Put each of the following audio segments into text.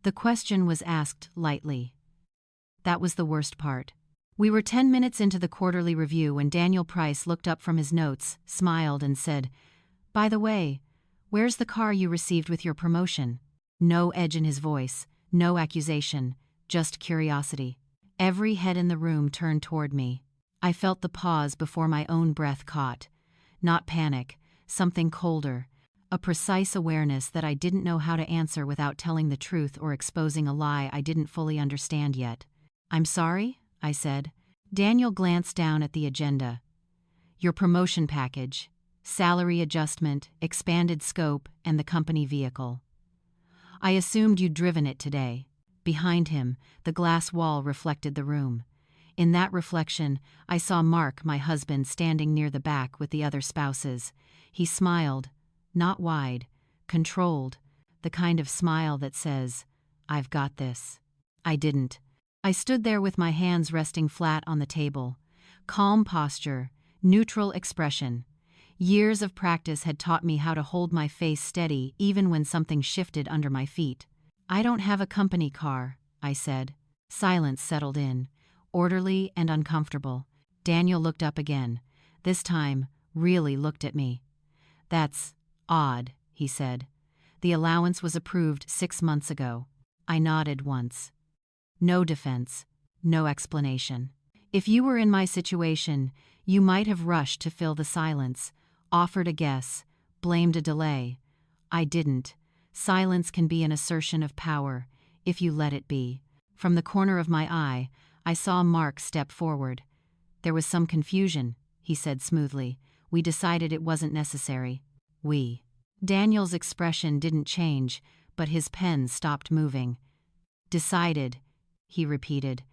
The question was asked lightly. That was the worst part. We were 10 minutes into the quarterly review when Daniel Price looked up from his notes, smiled, and said, "By the way, where's the car you received with your promotion?" No edge in his voice, no accusation, just curiosity. Every head in the room turned toward me. I felt the pause before my own breath caught. Not panic, something colder, a precise awareness that I didn't know how to answer without telling the truth or exposing a lie I didn't fully understand yet. "I'm sorry," I said. Daniel glanced down at the agenda. "Your promotion package, salary adjustment, expanded scope, and the company vehicle. I assumed you'd driven it today." Behind him, the glass wall reflected the room. In that reflection, I saw Mark, my husband, standing near the back with the other spouses. He smiled, not wide, controlled, the kind of smile that says, "I've got this." I didn't. I stood there with my hands resting flat on the table. Calm posture, neutral expression. Years of practice had taught me how to hold my face steady even when something shifted under my feet. "I don't have a company car," I said. Silence settled in, orderly and uncomfortable. Daniel looked up again. This time, really looked at me. "That's odd," he said. "The allowance was approved 6 months ago." I nodded once. No defense, no explanation. If you were in my situation, you might have rushed to fill the silence, offered a guess, blamed a delay. I didn't. Silence can be an assertion of power, if you let it be. From the corner of my eye, I saw Mark step forward. "There was some confusion," he said smoothly. "We decided it wasn't necessary." "We." Daniel's expression didn't change, but his pen stopped moving. "Decided," he repeated.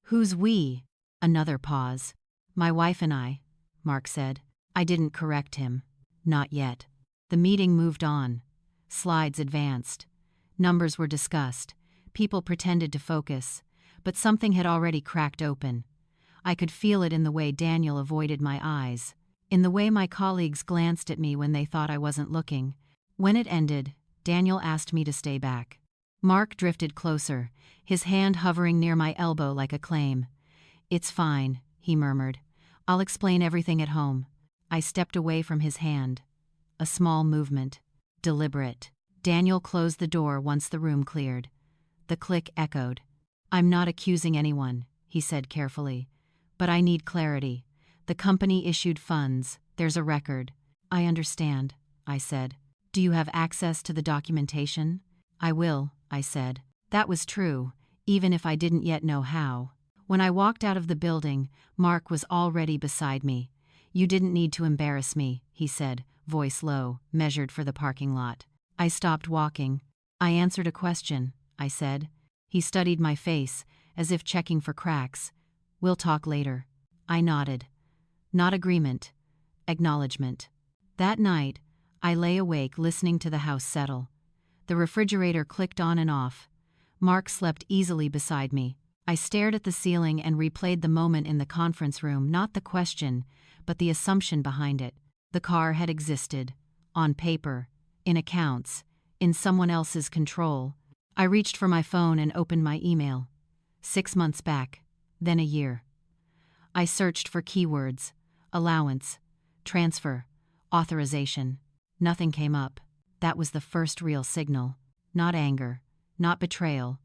"Who's we?" Another pause. "My wife and I," Mark said. I didn't correct him. Not yet. The meeting moved on. Slides advanced. Numbers were discussed. People pretended to focus. But something had already cracked open. I could feel it in the way Daniel avoided my eyes, in the way my colleagues glanced at me when they thought I wasn't looking. When it ended, Daniel asked me to stay back. Mark drifted closer, his hand hovering near my elbow like a claim. "It's fine," he murmured. "I'll explain everything at home." I stepped away from his hand. A small movement. Deliberate. Daniel closed the door once the room cleared. The click echoed. "I'm not accusing anyone," he said carefully. "But I need clarity. The company issued funds. There's a record." "I understand," I said. "Do you have access to the documentation?" "I will," I said. That was true, even if I didn't yet know how. When I walked out of the building, Mark was already beside me. "You didn't need to embarrass me," he said, voice low, measured for the parking lot. I stopped walking. "I answered a question," I said. He studied my face, as if checking for cracks. "We'll talk later." I nodded. Not agreement. Acknowledgement. That night, I lay awake listening to the house settle. The refrigerator clicked on and off. Mark slept easily beside me. I stared at the ceiling and replayed the moment in the conference room, not the question, but the assumption behind it. The car had existed. On paper. In accounts. In someone else's control. I reached for my phone and opened my email. 6 months back. Then a year. I searched for keywords. Allowance. Transfer. Authorization. Nothing came up. That was the first real signal. Not anger. Not betrayal.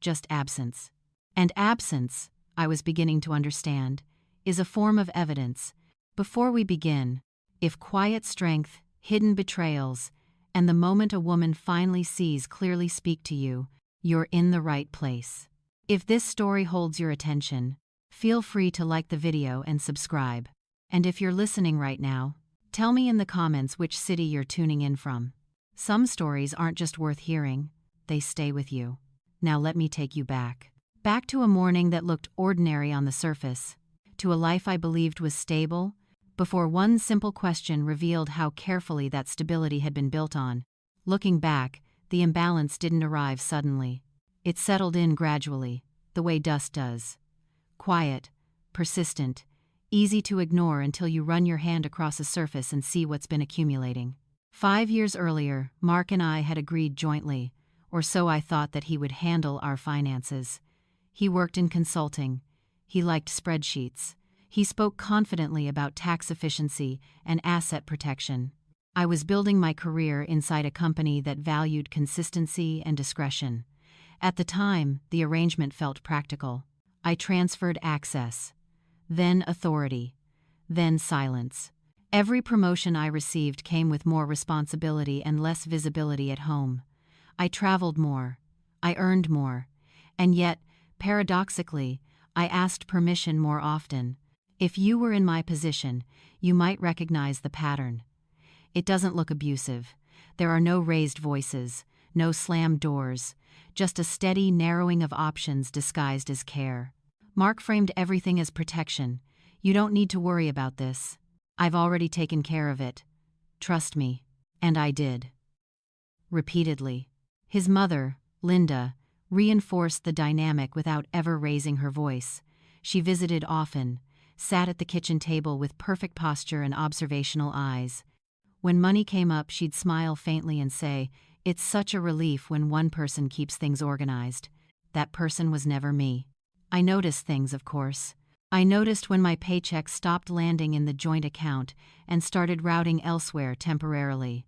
Just absence. And absence, I was beginning to understand, is a form of evidence. Before we begin, if quiet strength, hidden betrayals, and the moment a woman finally sees clearly speak to you, you're in the right place. If this story holds your attention, feel free to like the video and subscribe. And if you're listening right now, tell me in the comments which city you're tuning in from. Some stories aren't just worth hearing, they stay with you. Now let me take you back. Back to a morning that looked ordinary on the surface, to a life I believed was stable, before one simple question revealed how carefully that stability had been built on. Looking back, the imbalance didn't arrive suddenly. It settled in gradually, the way dust does. Quiet, persistent, easy to ignore until you run your hand across a surface and see what's been accumulating. 5 years earlier, Mark and I had agreed jointly, or so I thought that he would handle our finances. He worked in consulting. He liked spreadsheets. He spoke confidently about tax efficiency and asset protection. I was building my career inside a company that valued consistency and discretion. At the time, the arrangement felt practical. I transferred access, then authority, then silence. Every promotion I received came with more responsibility and less visibility at home. I traveled more. I earned more. And yet, paradoxically, I asked permission more often. If you were in my position, you might recognize the pattern. It doesn't look abusive. There are no raised voices, no slammed doors, just a steady narrowing of options disguised as care. Mark framed everything as protection. You don't need to worry about this. I've already taken care of it. Trust me. And I did. Repeatedly. His mother, Linda, reinforced the dynamic without ever raising her voice. She visited often, sat at the kitchen table with perfect posture and observational eyes. When money came up, she'd smile faintly and say, "It's such a relief when one person keeps things organized." That person was never me. I noticed things, of course. I noticed when my paycheck stopped landing in the joint account and started routing elsewhere temporarily.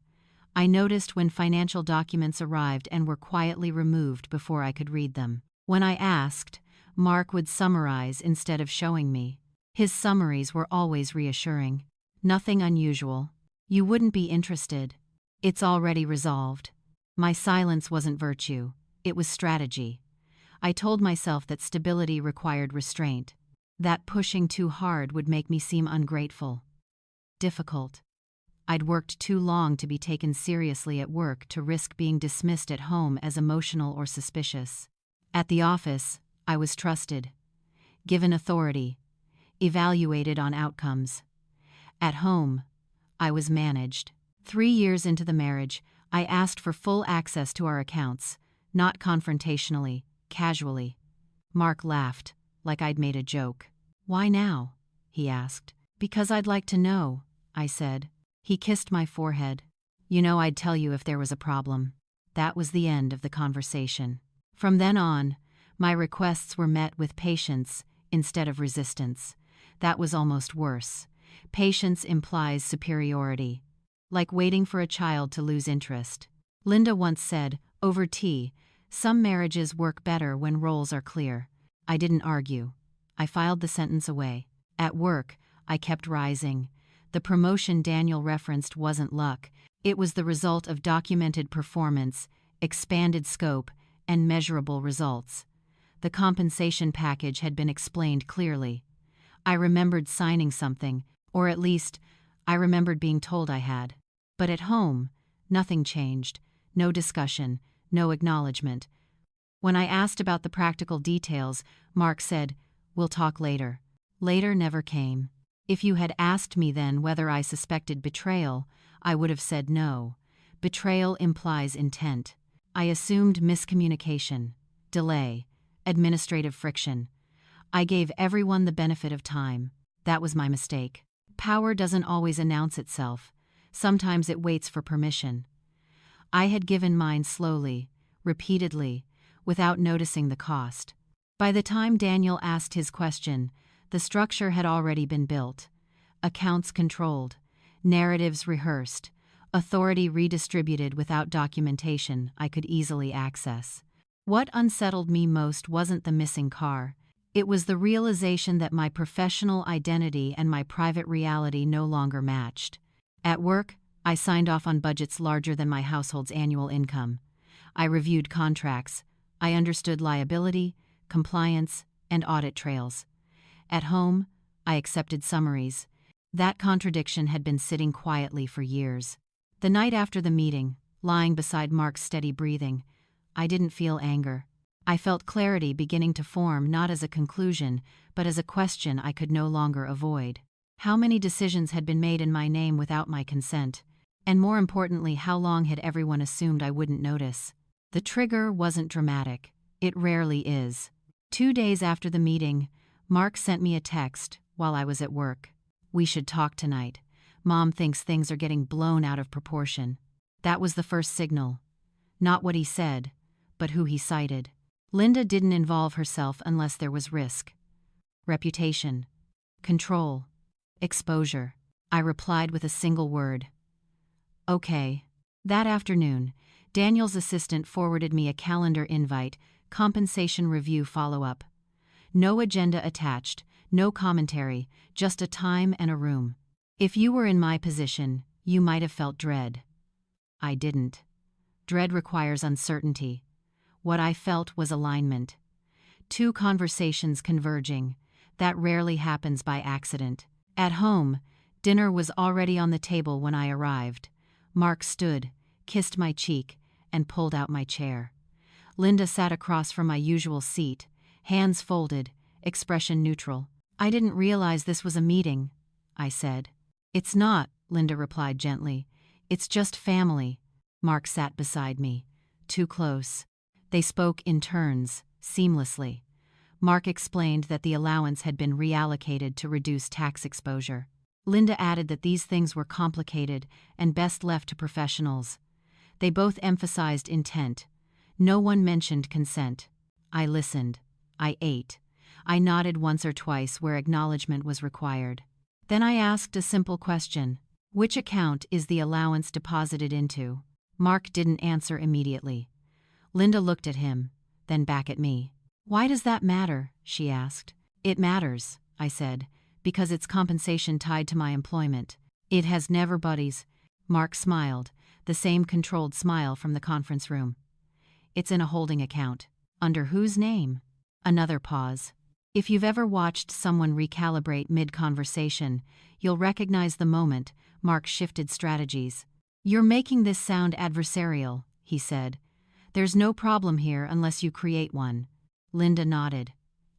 I noticed when financial documents arrived and were quietly removed before I could read them. When I asked, Mark would summarize instead of showing me. His summaries were always reassuring. Nothing unusual. You wouldn't be interested. It's already resolved. My silence wasn't virtue. It was strategy. I told myself that stability required restraint. That pushing too hard would make me seem ungrateful. Difficult. I'd worked too long to be taken seriously at work to risk being dismissed at home as emotional or suspicious. At the office, I was trusted, given authority, evaluated on outcomes. At home, I was managed. 3 years into the marriage, I asked for full access to our accounts, not confrontationally, casually. Mark laughed, like I'd made a joke. "Why now?" he asked. "Because I'd like to know," I said. He kissed my forehead. "You know I'd tell you if there was a problem." That was the end of the conversation. From then on, my requests were met with patience instead of resistance. That was almost worse. Patience implies superiority, like waiting for a child to lose interest. Linda once said, over tea, "Some marriages work better when roles are clear." I didn't argue. I filed the sentence away. At work, I kept rising. The promotion Daniel referenced wasn't luck. It was the result of documented performance, expanded scope, and measurable results. The compensation package had been explained clearly. I remembered signing something, or at least, I remembered being told I had. But at home, nothing changed. No discussion, no acknowledgement. When I asked about the practical details, Mark said, "We'll talk later." Later never came. If you had asked me then whether I suspected betrayal, I would have said no. Betrayal implies intent. I assumed miscommunication, delay, administrative friction. I gave everyone the benefit of time. That was my mistake. Power doesn't always announce itself. Sometimes it waits for permission. I had given mine slowly, repeatedly, without noticing the cost. By the time Daniel asked his question, the structure had already been built. Accounts controlled, narratives rehearsed, authority redistributed without documentation I could easily access. What unsettled me most wasn't the missing car. It was the realization that my professional identity and my private reality no longer matched. At work, I signed off on budgets larger than my household's annual income. I reviewed contracts. I understood liability, compliance, and audit trails. At home, I accepted summaries. That contradiction had been sitting quietly for years. The night after the meeting, lying beside Mark's steady breathing, I didn't feel anger. I felt clarity beginning to form not as a conclusion, but as a question I could no longer avoid. How many decisions had been made in my name without my consent? And more importantly, how long had everyone assumed I wouldn't notice? The trigger wasn't dramatic. It rarely is. 2 days after the meeting, Mark sent me a text while I was at work. "We should talk tonight. Mom thinks things are getting blown out of proportion." That was the first signal. Not what he said, but who he cited. Linda didn't involve herself unless there was risk. Reputation. Control. Exposure. I replied with a single word. Okay. That afternoon, Daniel's assistant forwarded me a calendar invite, compensation review follow-up. No agenda attached, no commentary, just a time and a room. If you were in my position, you might have felt dread. I didn't. Dread requires uncertainty. What I felt was alignment. Two conversations converging. That rarely happens by accident. At home, dinner was already on the table when I arrived. Mark stood, kissed my cheek, and pulled out my chair. Linda sat across from my usual seat, hands folded, expression neutral. I didn't realize this was a meeting, I said. It's not, Linda replied gently. It's just family. Mark sat beside me, too close. They spoke in turns, seamlessly. Mark explained that the allowance had been reallocated to reduce tax exposure. Linda added that these things were complicated and best left to professionals. They both emphasized intent. No one mentioned consent. I listened. I ate. I nodded once or twice where acknowledgement was required. Then I asked a simple question. Which account is the allowance deposited into? Mark didn't answer immediately. Linda looked at him, then back at me. Why does that matter? She asked. It matters, I said, because it's compensation tied to my employment. It has never buddies. Mark smiled, the same controlled smile from the conference room. It's in a holding account. Under whose name? Another pause. If you've ever watched someone recalibrate mid-conversation, you'll recognize the moment Mark shifted strategies. You're making this sound adversarial, he said. There's no problem here unless you create one. Linda nodded.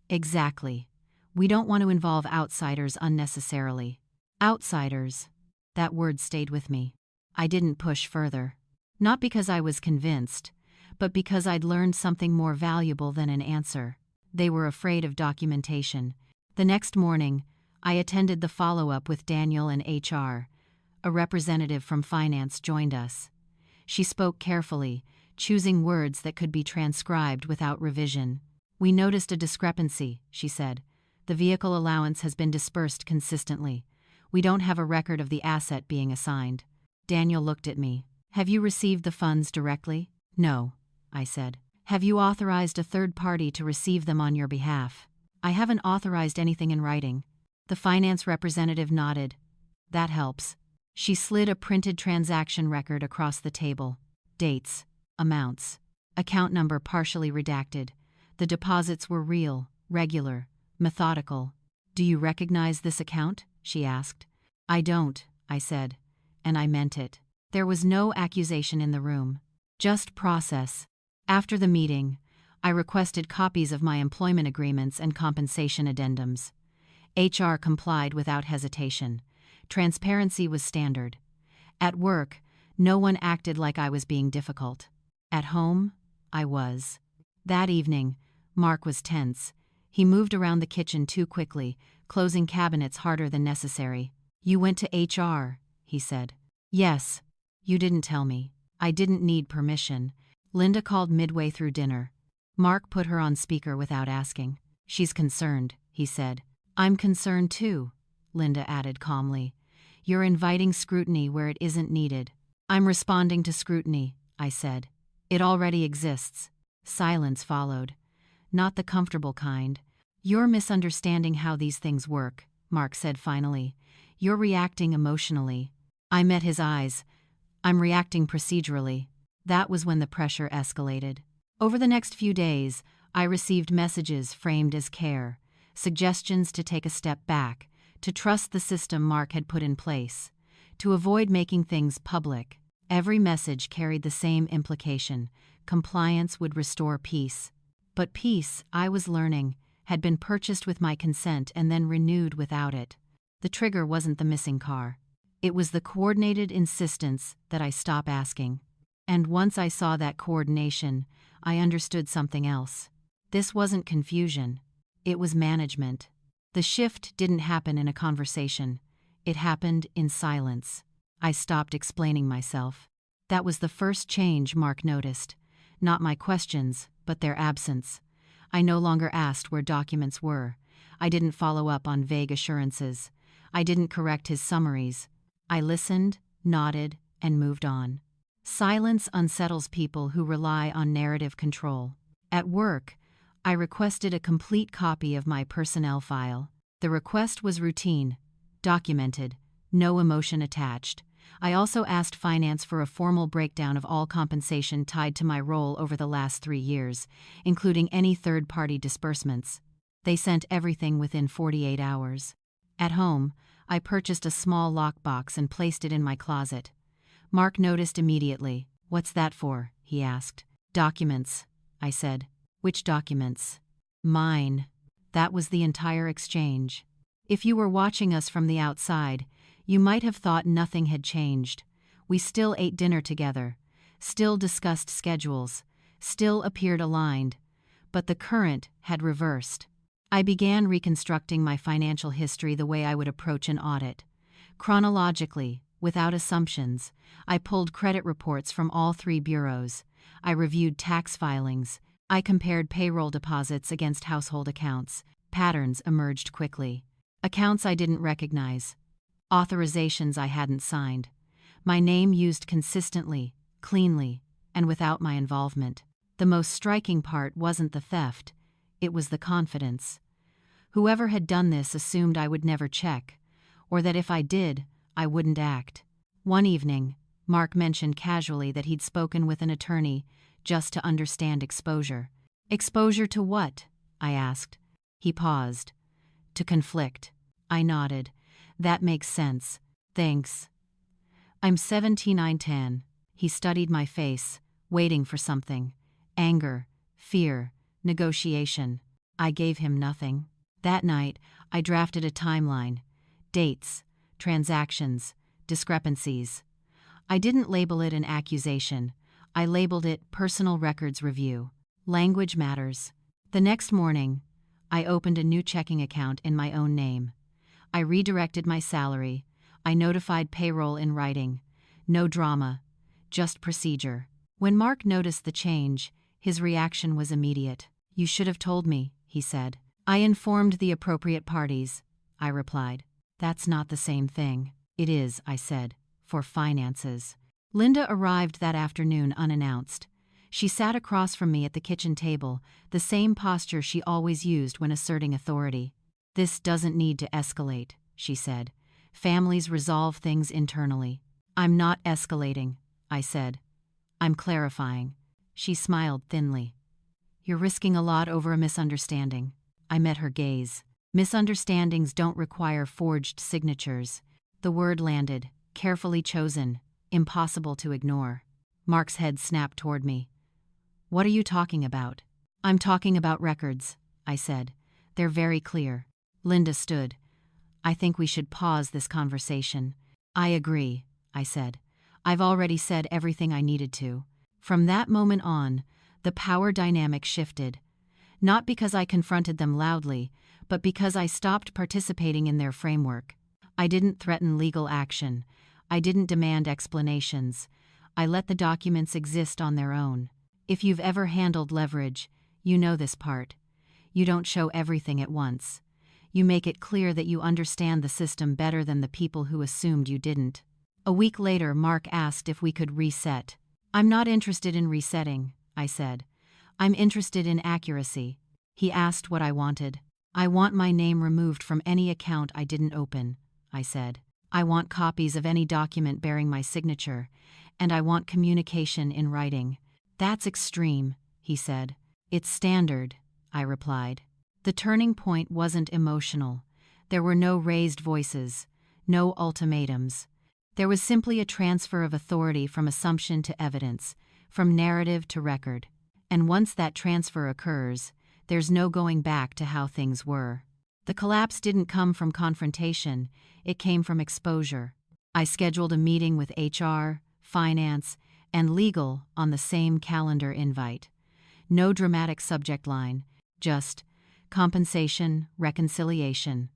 Exactly. We don't want to involve outsiders unnecessarily. Outsiders. That word stayed with me. I didn't push further. Not because I was convinced, but because I'd learned something more valuable than an answer. They were afraid of documentation. The next morning, I attended the follow-up with Daniel and HR. A representative from finance joined us. She spoke carefully, choosing words that could be transcribed without revision. We noticed a discrepancy, she said. The vehicle allowance has been dispersed consistently. We don't have a record of the asset being assigned. Daniel looked at me. Have you received the funds directly? No, I said. Have you authorized a third party to receive them on your behalf? I haven't authorized anything in writing. The finance representative nodded. That helps. She slid a printed transaction record across the table. Dates, amounts, account number partially redacted. The deposits were real, regular, methodical. Do you recognize this account? She asked. I don't, I said, and I meant it. There was no accusation in the room, just process. After the meeting, I requested copies of my employment agreements and compensation addendums. HR complied without hesitation. Transparency was standard. At work, no one acted like I was being difficult. At home, I was. That evening, Mark was tense. He moved around the kitchen too quickly, closing cabinets harder than necessary. You went to HR, he said. Yes. You didn't tell me. I didn't need permission. Linda called midway through dinner. Mark put her on speaker without asking. She's concerned, he said. I'm concerned too, Linda added calmly. You're inviting scrutiny where it isn't needed. I'm responding to scrutiny, I said. It already exists. Silence followed. Not the comfortable kind. You're misunderstanding how these things work, Mark said finally. You're reacting emotionally. I met his eyes. I'm reacting procedurally. That was when the pressure escalated. Over the next few days, I received messages framed as care, suggestions to take a step back, to trust the system Mark had put in place, to avoid making things public. Every message carried the same implication: compliance would restore peace. But peace, I was learning, had been purchased with my consent and then renewed without it. The trigger wasn't the missing car. It was the coordinated insistence that I stop asking. And once I saw that coordination, I understood something else. This wasn't confusion. It was management. The shift didn't happen in a conversation. It happened in silence. I stopped explaining myself. That was the first change Mark noticed. Not my questions, but their absence. I no longer asked where documents were. I didn't follow up on vague assurances. I didn't correct his summaries. I listened, nodded, and moved on. Silence unsettles people who rely on narrative control. At work, I requested a complete copy of my personnel file. The request was routine, documented, no emotion attached. I also asked finance for a formal breakdown of all compensation tied to my role over the last 3 years, including any third-party disbursements. They sent everything within 48 hours. At home, I purchased a small lockbox and placed it in my closet. Mark noticed immediately. "What's that for?" he asked. "Documents," I said. "Which documents?" "Mine." That was the entire exchange. If you were watching us from the outside, you might have thought nothing had changed. We still ate dinner together, still discussed schedules, still appeared aligned, but the current had reversed. I began reconstructing my financial history the way I would approach an audit. Chronologically, without assumptions, I pulled credit reports from all 3 bureaus. I reviewed tax filings. I compared payroll deposits against household accounts. Patterns emerged quickly. Accounts I didn't recognize. Authorizations I hadn't signed. My name used consistently, cleanly, and without my involvement. The most striking part wasn't the theft. It was the confidence. Whoever had done this assumed I would never check, or that if I did, I wouldn't act. One evening, Mark mentioned casually that he'd spoken with an attorney just to understand exposure. "Exposure to what?" I asked. He paused. "To conflict." I nodded. "That makes sense. Thanks." "I'm 7910. He studied my face, waiting for something. Anger, fear, negotiation. I gave him nothing. That night, I drafted a timeline. Dates, transactions, discrepancies. I didn't label it an accusation. I labeled it personal records review. Language matters. The next morning, I opened a new checking account in my own name. I redirected my salary. I notified payroll in writing. No drama, just procedure. When Mark noticed the change, his reaction was immediate. "You should have told me," he said. "I informed the appropriate parties," I replied. "That's not the same thing." "It is," I said, "for finances." Linda arrived that afternoon unannounced. She sat across from me at the kitchen table, the same posture she always used when asserting authority. "This doesn't need to escalate," she said. "Families resolve things internally." "I'm not escalating," I said. "I'm clarifying." She smiled thinly. "You're risking a lot over a misunderstanding." I met her gaze. "Misunderstandings don't require forged signatures." The word landed, carefully chosen, impossible to ignore. Mark's head snapped toward me. "What are you talking about?" "I'm talking about records," I said. "They're very clear." Linda stood. "I think we should pause this conversation." "I agree," I said. "I've already said everything I needed to." From that moment on, the power dynamic shifted. Not because I confronted them loudly, but because I stopped participating in their framework. I didn't threaten legal action. I didn't demand explanations. I let the documents exist on their own. If you've ever handled leverage, you know this part. You don't show everything at once. You make it clear that you understand the system better than the people who assumed you didn't. A week later, Mark asked if we could reset. "I'm not interested in resetting," I said. "I'm interested in accuracy." He asked what I wanted. "I want my name removed from any account I didn't open," I said. "I want copies of any document bearing my signature, and I want communication in writing." "That's extreme," he said. "It's standard," I replied. The turning point wasn't emotional. There were no raised voices, no ultimatums. There was simply a transfer of authority from assumption to evidence, from narrative to record. And once that transfer occurs, there's no going back to how things were. The collapse didn't come from confrontation, it came from exposure. I scheduled a meeting with HR, finance, and legal on the same calendar invite. No dramatic subject line, just compensation, reconciliation.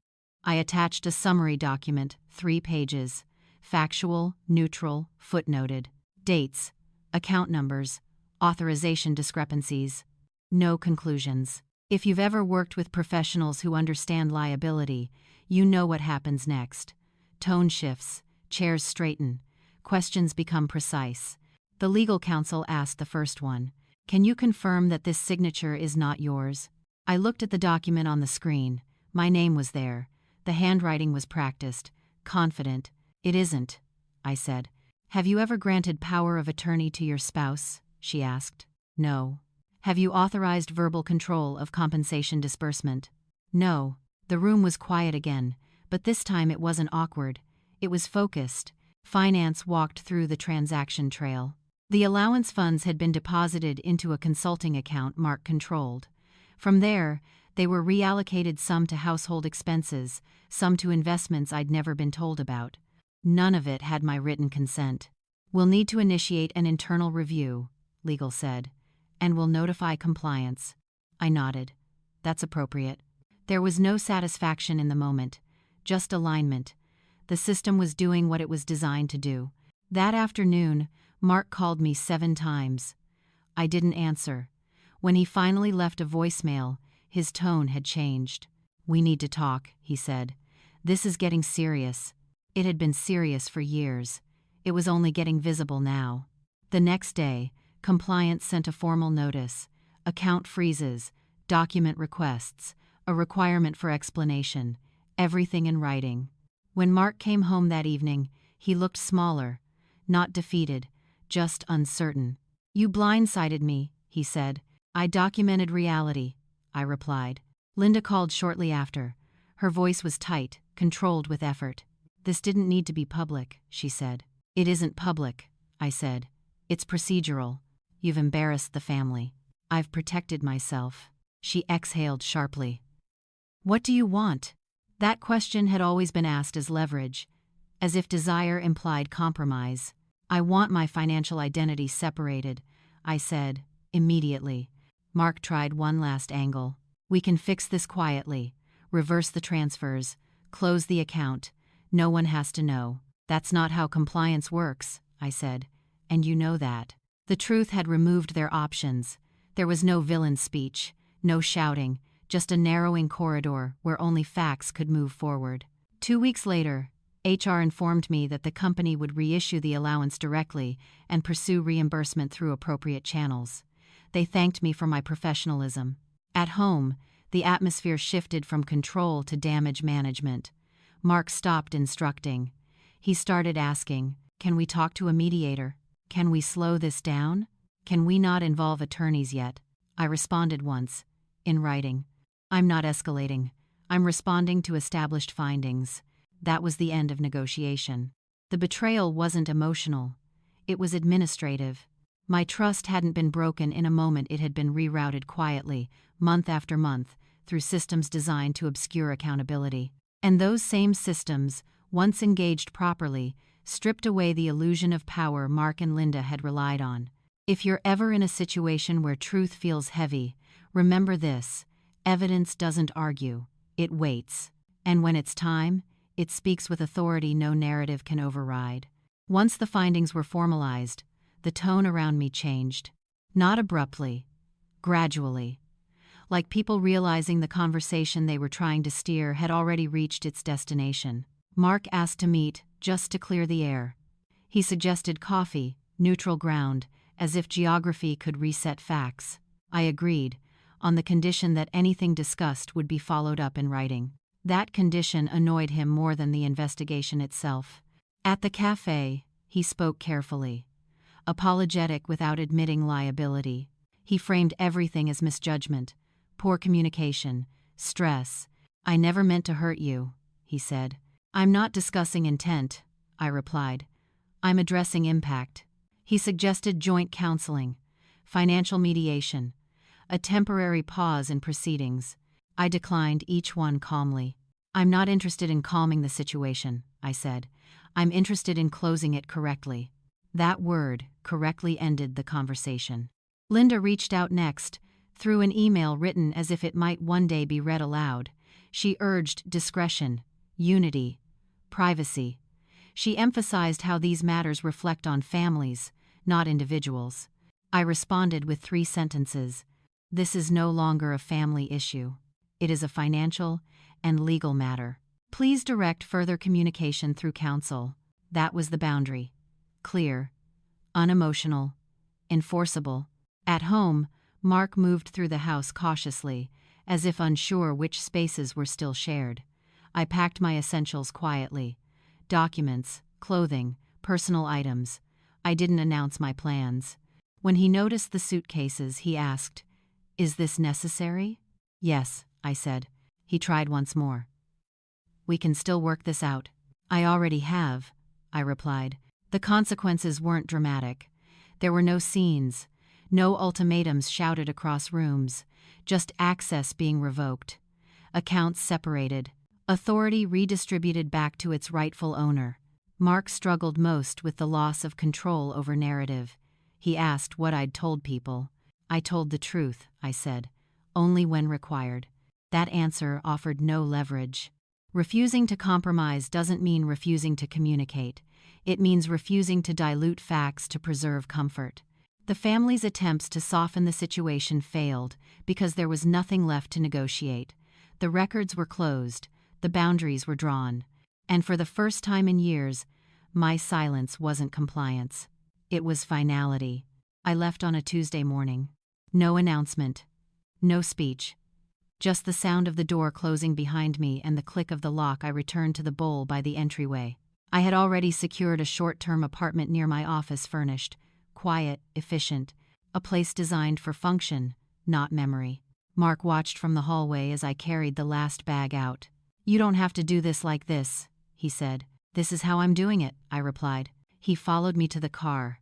I attached a summary document, 3 pages, factual, neutral, footnoted, dates, account numbers, authorization discrepancies. No conclusions. If you've ever worked with professionals who understand liability, you know what happens next. Tone shifts, chairs straighten, questions become precise. The legal counsel asked the first one, "Can you confirm that this signature is not yours?" I looked at the document on the screen. My name was there. The handwriting was practiced, confident. "It isn't," I said. "Have you ever granted power of attorney to your spouse?" she asked. "No." "Have you authorized verbal control of compensation disbursement?" "No." The room was quiet again, but this time it wasn't awkward. It was focused. Finance walked through the transaction trail. The allowance funds had been deposited into a consulting account Mark controlled. From there, they were reallocated, some to household expenses, some to investments I'd never been told about. None of it had my written consent. "We'll need to initiate an internal review," legal said, "and we'll notify compliance." I nodded. "That's appropriate." There was no satisfaction in the moment, just alignment. The system was doing what it was designed to do. That afternoon, Mark called me 7 times. I didn't answer. When he finally left a voicemail, his tone had changed. "We need to talk," he said. "This is getting serious." It had been serious for years. It was only getting visible now. The next day, compliance sent a formal notice. Account freezes, document requests, a requirement for explanation, everything in writing. When Mark came home that evening, he looked smaller, not defeated, just uncertain. "You blindsided me," he said. "I documented reality," I replied. Linda called shortly after. Her voice was tight, controlled with effort. "This didn't need to be public," she said. "It isn't public," I said. "It's procedural. You've embarrassed the family." "I've protected myself." She exhaled sharply. "What do you want?" That question had always been asked as leverage, as if desire implied compromise. "I want my financial identity separated," I said, immediately. Mark tried one last angle. "We can fix this quietly. Reverse the transfers. Close the account. No one has to know." "That's not how compliance works," I said. "And you know that." The truth had removed their options. There was no villain speech, no shouting, just a narrowing corridor where only facts could move forward. 2 weeks later, HR informed me that the company would reissue the allowance directly and pursue reimbursement through appropriate channels. They thanked me for my professionalism. At home, the atmosphere shifted from control to damage management. Mark stopped instructing. He started asking, "Can we talk to a mediator? Can we slow this down? Can we not involve attorneys yet?" I responded once, in writing. "I'm not escalating. I'm responding to established findings." That was the end of negotiation. The betrayal wasn't emotional. It was administrative. My trust hadn't been broken in a moment. It had been rerouted quietly, month after month, through systems designed to obscure accountability. And those same systems, once engaged properly, stripped away the illusion of power Mark and Linda had relied on. If you're ever in a situation where truth feels heavy, remember this: evidence doesn't argue, it waits. And when it's time, it speaks with authority no narrative can override. Once the findings were formalized, the tone around me changed. Not abruptly, gradually. Like people realizing the conversation they were trying to steer had already reached its destination. Mark asked to meet, just to clear the air. He suggested coffee, neutral ground, as if geography could reset facts. I agreed, on the condition that anything discussed would be followed up in writing. That condition annoyed him more than the investigation itself. At the cafe, he spoke carefully. Apologetic without admitting liability. He framed everything as misjudgment, poor communication, stress. "I never meant to hurt you," he said. "I'm not discussing intent," I replied. "I'm addressing impact." He suggested joint counseling, financial mediation, a temporary pause in proceedings. I declined each one calmly. "I'm not interested in calming the situation," I said. "I'm interested in closing it correctly." That word, correctly, ended the conversation. Linda reached out next, through an email written as if it might one day be read aloud. She urged discretion, unity, privacy. She emphasized how these matters reflect on families, not individuals. I responded with 3 sentences. This is no longer a family issue. It is a financial and legal matter. Please direct further communication through counsel. That was the boundary. Clear, unemotional, enforceable. At home, Mark moved through the house cautiously, as if unsure which spaces were still shared. I packed my essentials quietly. Documents, clothing, personal items. I didn't announce my plans. When he noticed the suitcases, he asked, "Is this necessary?" "Yes," I said. He tried once more. "We can still work this out." "I already have," I replied. The consequences weren't dramatic. There were no scenes, no ultimatums shouted across rooms, just access being revoked, accounts separated, authority redistributed back to its rightful owner. Mark struggled most with the loss of control over narrative. He asked what I'd told people. "I told the truth," I said, "only when required." That answer offered no leverage. Refusing to compromise doesn't mean refusing to communicate. It means refusing to dilute facts to preserve comfort. The family's attempts to soften the situation failed because there was nothing left to negotiate. The records were closed, the boundaries were drawn, and for the first time in years, my silence wasn't compliance. It was finality. I left on a Tuesday morning. No announcement. No speech. Just the sound of the door closing behind me and the click of the lock. I returned to the bowl by the entryway. I had already secured a short-term apartment near my office, furnished, quiet, efficient, a place designed for function, not memory. Mark watched from the hallway as I carried the last bag out. "You don't have to do this like this," he said. "This is how I'm doing it," I replied. He followed me to the car.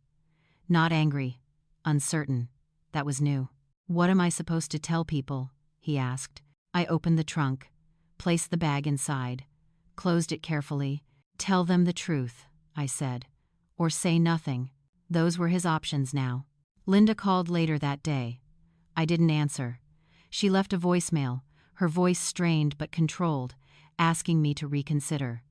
Not angry, uncertain. That was new. "What am I supposed to tell people?" he asked. I opened the trunk, placed the bag inside, closed it carefully. "Tell them the truth," I said. "Or say nothing." Those were his options now. Linda called later that day. I didn't answer. She left a voicemail, her voice strained but controlled, asking me to reconsider.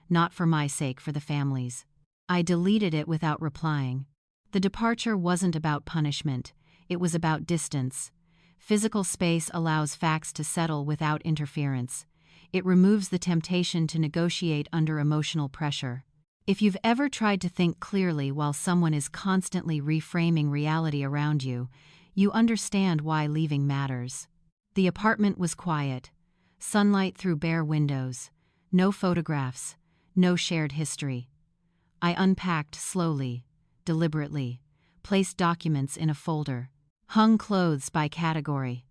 Not for my sake, for the family's. I deleted it without replying. The departure wasn't about punishment. It was about distance. Physical space allows facts to settle without interference. It removes the temptation to negotiate under emotional pressure. If you've ever tried to think clearly while someone is constantly reframing reality around you, you understand why leaving matters. The apartment was quiet. Sunlight through bare windows. No photographs. No shared history. I unpacked slowly, deliberately, placed documents in a folder, hung clothes by category,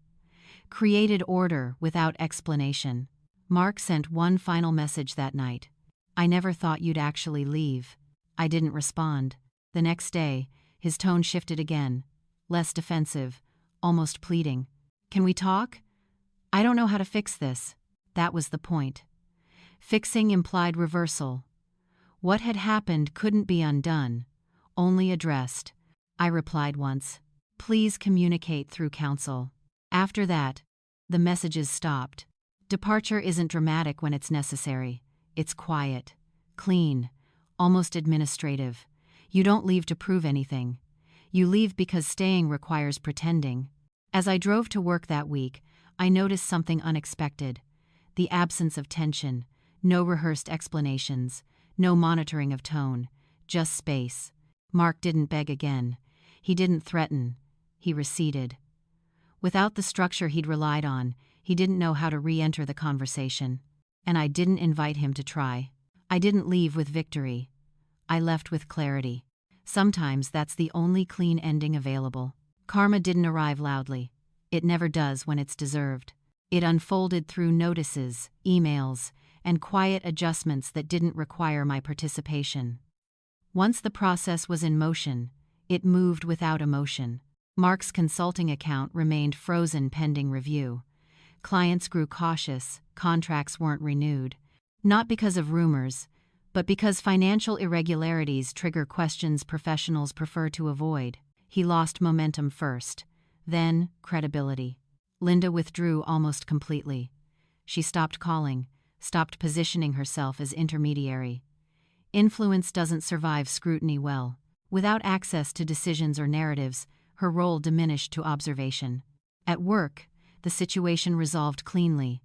created order without explanation. Mark sent one final message that night. "I never thought you'd actually leave." I didn't respond. The next day, his tone shifted again, less defensive, almost pleading. "Can we talk? I don't know how to fix this." That was the point. Fixing implied reversal. What had happened couldn't be undone, only addressed. I replied once, "Please communicate through counsel." After that, the messages stopped. Departure isn't dramatic when it's necessary. It's quiet, clean, almost administrative. You don't leave to prove anything. You leave because staying requires pretending. As I drove to work that week, I noticed something unexpected. The absence of tension, no rehearsed explanations, no monitoring of tone, just space. Mark didn't beg again. He didn't threaten. He receded. Without the structure he'd relied on, he didn't know how to re-enter the conversation. And I didn't invite him to try. I didn't leave with victory. I left with clarity. Sometimes that's the only clean ending available. Karma didn't arrive loudly. It never does when it's deserved. It unfolded through notices, emails, and quiet adjustments that didn't require my participation. Once the process was in motion, it moved without emotion. Mark's consulting account remained frozen pending review. Clients grew cautious, contracts weren't renewed. Not because of rumors, but because financial irregularities trigger questions professionals prefer to avoid. He lost momentum first, then credibility. Linda withdrew almost completely. She stopped calling, stopped positioning herself as intermediary. Influence doesn't survive scrutiny well. Without access to decisions or narratives, her role diminished to observation. At work, the situation resolved cleanly.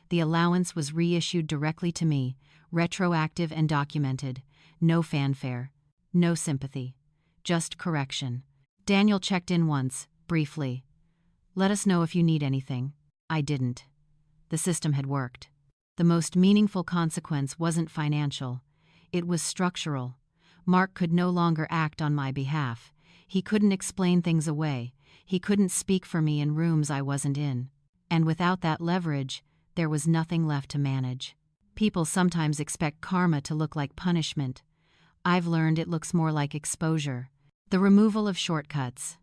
The allowance was reissued directly to me, retroactive and documented. No fanfare. No sympathy. Just correction. Daniel checked in once, briefly. Let us know if you need anything. I didn't. The system had worked. The most meaningful consequence wasn't financial. It was structural. Mark could no longer act on my behalf. He couldn't explain things away. He couldn't speak for me in rooms I wasn't in. And without that leverage, there was nothing left to manage. People sometimes expect karma to look like punishment. I've learned it looks more like exposure. The removal of shortcuts.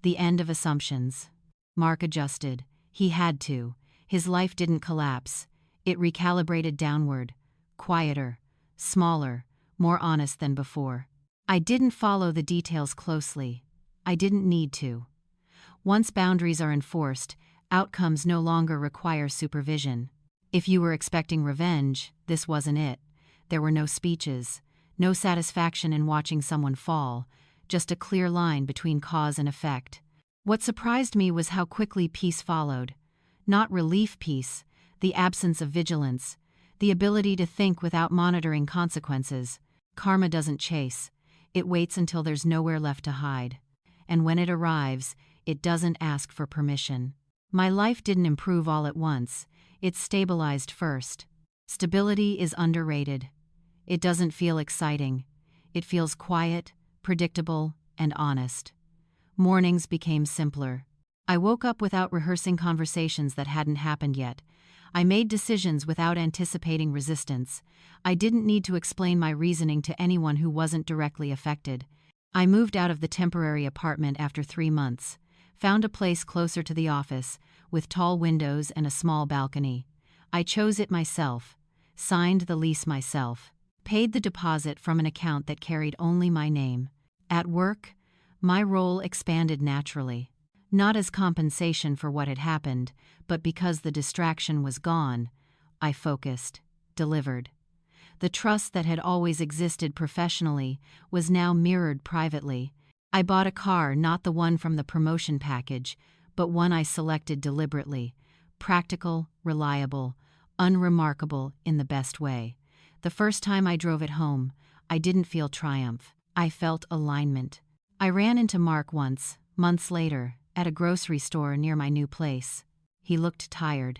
The end of assumptions. Mark adjusted. He had to. His life didn't collapse. It recalibrated downward. Quieter. Smaller. More honest than before. I didn't follow the details closely. I didn't need to. Once boundaries are enforced, outcomes no longer require supervision. If you were expecting revenge, this wasn't it. There were no speeches, no satisfaction in watching someone fall, just a clear line between cause and effect. What surprised me was how quickly peace followed. Not relief peace, the absence of vigilance, the ability to think without monitoring consequences. Karma doesn't chase. It waits until there's nowhere left to hide. And when it arrives, it doesn't ask for permission. My life didn't improve all at once. It stabilized first. Stability is underrated. It doesn't feel exciting. It feels quiet, predictable, and honest. Mornings became simpler. I woke up without rehearsing conversations that hadn't happened yet. I made decisions without anticipating resistance. I didn't need to explain my reasoning to anyone who wasn't directly affected. I moved out of the temporary apartment after 3 months, found a place closer to the office, with tall windows and a small balcony. I chose it myself, signed the lease myself, paid the deposit from an account that carried only my name. At work, my role expanded naturally. Not as compensation for what had happened, but because the distraction was gone, I focused, delivered. The trust that had always existed professionally was now mirrored privately. I bought a car, not the one from the promotion package, but one I selected deliberately. Practical, reliable, unremarkable in the best way. The first time I drove it home, I didn't feel triumph. I felt alignment. I ran into Mark once, months later, at a grocery store near my new place. He looked tired.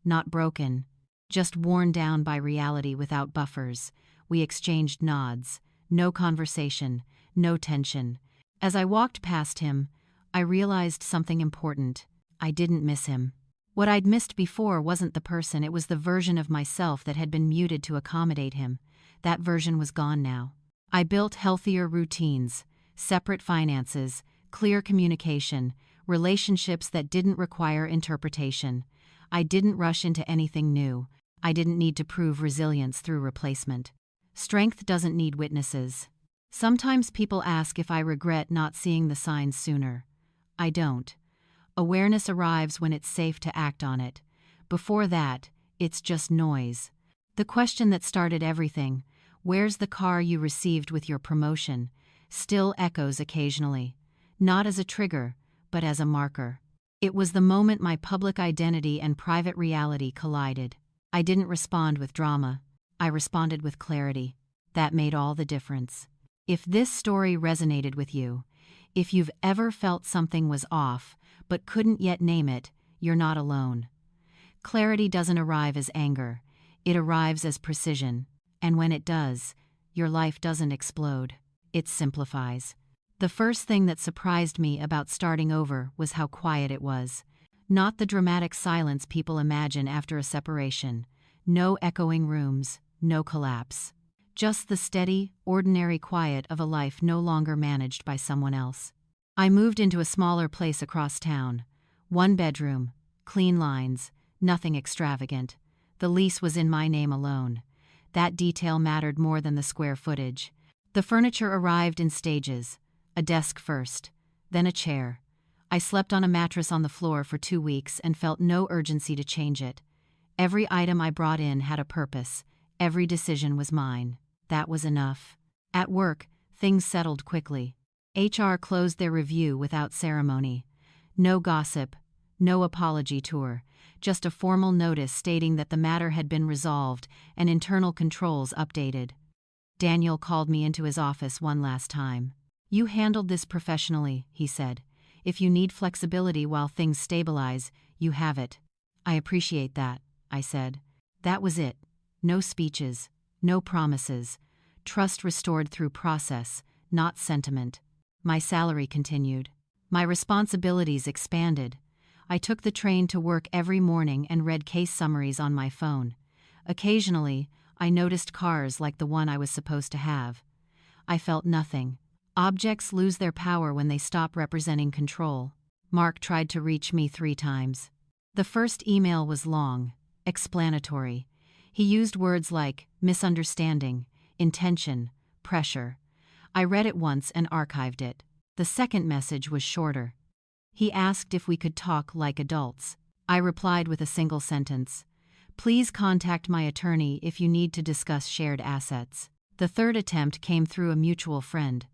Not broken. Just worn down by reality without buffers. We exchanged nods. No conversation. No tension. As I walked past him, I realized something important. I didn't miss him. What I'd missed before wasn't the person, it was the version of myself that had been muted to accommodate him. That version was gone now. I built healthier routines, separate finances, clear communication, relationships that didn't require interpretation. I didn't rush into anything new. I didn't need to prove resilience through replacement. Strength doesn't need witnesses. Sometimes people ask if I regret not seeing the signs sooner. I don't. Awareness arrives when it's safe to act on it. Before that, it's just noise. The question that started everything, where's the car you received with your promotion, still echoes occasionally. Not as a trigger, but as a marker. It was the moment my public identity and private reality collided. I didn't respond with drama. I responded with clarity. That made all the difference. If this story resonated with you, if you've ever felt something was off, but couldn't yet name it, you're not alone. Clarity doesn't arrive as anger. It arrives as precision. And when it does, your life doesn't explode. It simplifies. The first thing that surprised me about starting over was how quiet it was. Not the dramatic silence people imagine after a separation. No echoing rooms, no collapse. Just the steady, ordinary quiet of a life no longer managed by someone else. I moved into a smaller place across town. 1 bedroom, clean lines, nothing extravagant. The lease was in my name alone. That detail mattered more than the square footage. The furniture arrived in stages. A desk first, then a chair. I slept on a mattress on the floor for 2 weeks and felt no urgency to change it. Every item I brought in had a purpose. Every decision was mine. That was enough. At work, things settled quickly. HR closed their review without ceremony. No gossip, no apology tour, just a formal notice stating that the matter had been resolved and internal controls updated. Daniel called me into his office one last time. "You handled this professionally," he said. "If you need flexibility while things stabilize, you have it." "I appreciate that," I said. That was it. No speeches, no promises. Trust restored through process, not sentiment. My salary continued. My responsibilities expanded. I took the train to work every morning and read case summaries on my phone. Occasionally, I noticed cars like the one I was supposed to have. I felt nothing. Objects lose their power when they stop representing control. Mark tried to reach me 3 times. The first email was long, explanatory. He used words like misunderstanding, intention, pressure. I read it once and archived it. The second message was shorter. He asked if we could talk like adults. I replied with a single sentence. "Please contact my attorney if you need to discuss shared assets." The third attempt came through a mutual friend.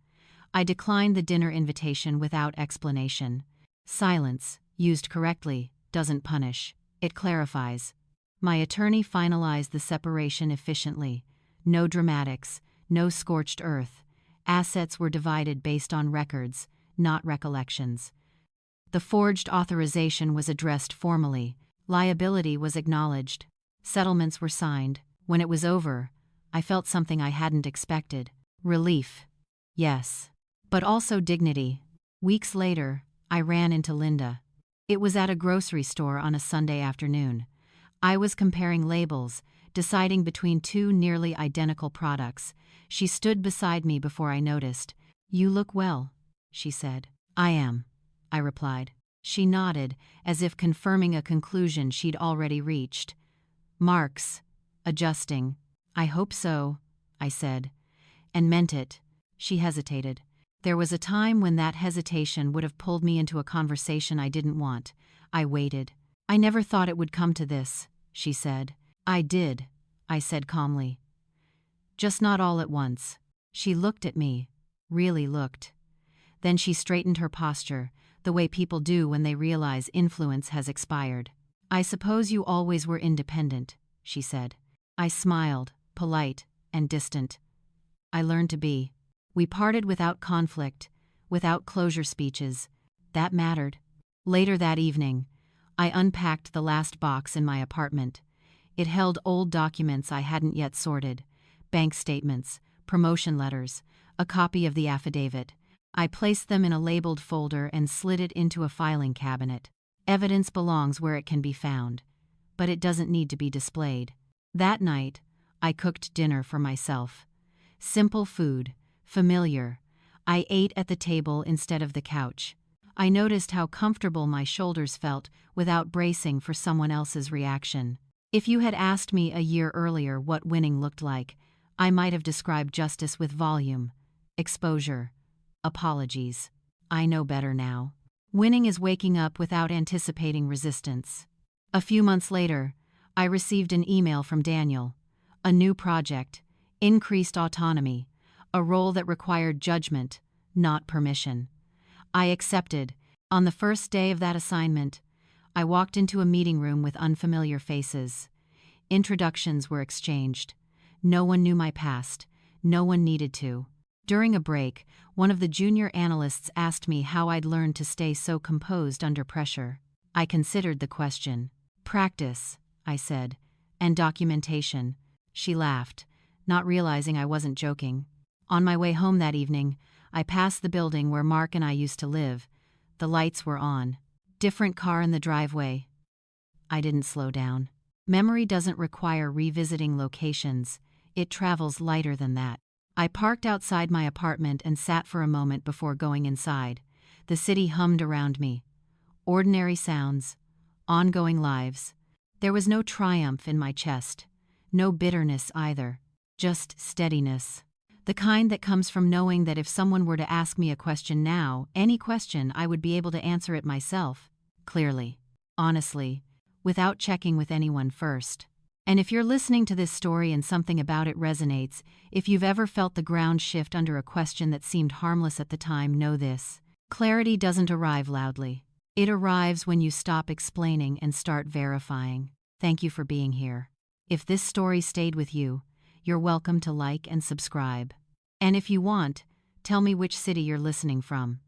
I declined the dinner invitation without explanation. Silence, used correctly, doesn't punish. It clarifies. My attorney finalized the separation efficiently. No dramatics, no scorched earth. Assets were divided based on records, not recollections. The forged authorization was addressed formally. Liability was acknowledged. Settlements were signed. When it was over, I felt something I hadn't expected. Relief. Yes. But also dignity. Weeks later, I ran into Linda. It was at a grocery store on a Sunday afternoon. I was comparing labels, deciding between 2 nearly identical products. She stood beside me before I noticed. "You look well," she said. "I am," I replied. She nodded, as if confirming a conclusion she'd already reached. "Marks. Adjusting." "I hope so," I said. And meant it. She hesitated. There was a time when that hesitation would have pulled me into a conversation I didn't want. I waited. "I never thought it would come to this," she said. "I did," I said calmly. "Just not all at once." She looked at me, really looked. Then she straightened her posture, the way people do when they realize influence has expired. "I suppose you always were independent," she said. I smiled, polite and distant. "I learned to be." We parted without conflict, without closure speeches. That mattered. Later that evening, I unpacked the last box in my apartment. It held old documents I hadn't yet sorted, bank statements, promotion letters, a copy of the affidavit. I placed them in a labeled folder and slid it into a filing cabinet. Evidence belongs where it can be found, but it doesn't need to be displayed. That night, I cooked dinner for myself. Simple food, familiar. I ate at the table instead of the couch. I noticed how comfortable my shoulders felt without bracing for someone else's reaction. If you had asked me a year earlier what winning looked like, I might have described justice with volume, exposure, apologies. I know better now. Winning is waking up without anticipating resistance. A few months later, I received an email from Daniel. A new project, increased autonomy, a role that required judgment, not permission. I accepted. On the first day of that assignment, I walked into a meeting room with unfamiliar faces. Introductions were exchanged. No one knew my past. No one needed to. During a break, one of the junior analysts asked me how I'd learned to stay so composed under pressure. I considered the question. "Practice," I said, "and documentation." She laughed, not realizing I wasn't joking. On my way home that evening, I passed the building where Mark and I used to live. The lights were on. Different car in the driveway. I didn't slow down. Memory doesn't require revisiting locations. It travels lighter than that. I parked outside my apartment and sat for a moment before going inside. The city hummed around me. Ordinary sounds, ongoing lives. There was no triumph in my chest. No bitterness either. Just steadiness. The kind that comes from knowing that if someone were to ask me a question now, any question, I would be able to answer it myself, clearly, honestly, without checking with anyone first. And if you're listening to this story and something about it resonates, if you've ever felt the ground shift under a question that seemed harmless at the time, know this. Clarity doesn't arrive loudly. It arrives when you stop explaining and start verifying. Thank you for being here. If this story stayed with you, you're welcome to like and subscribe. And if you want, tell me which city you're listening from.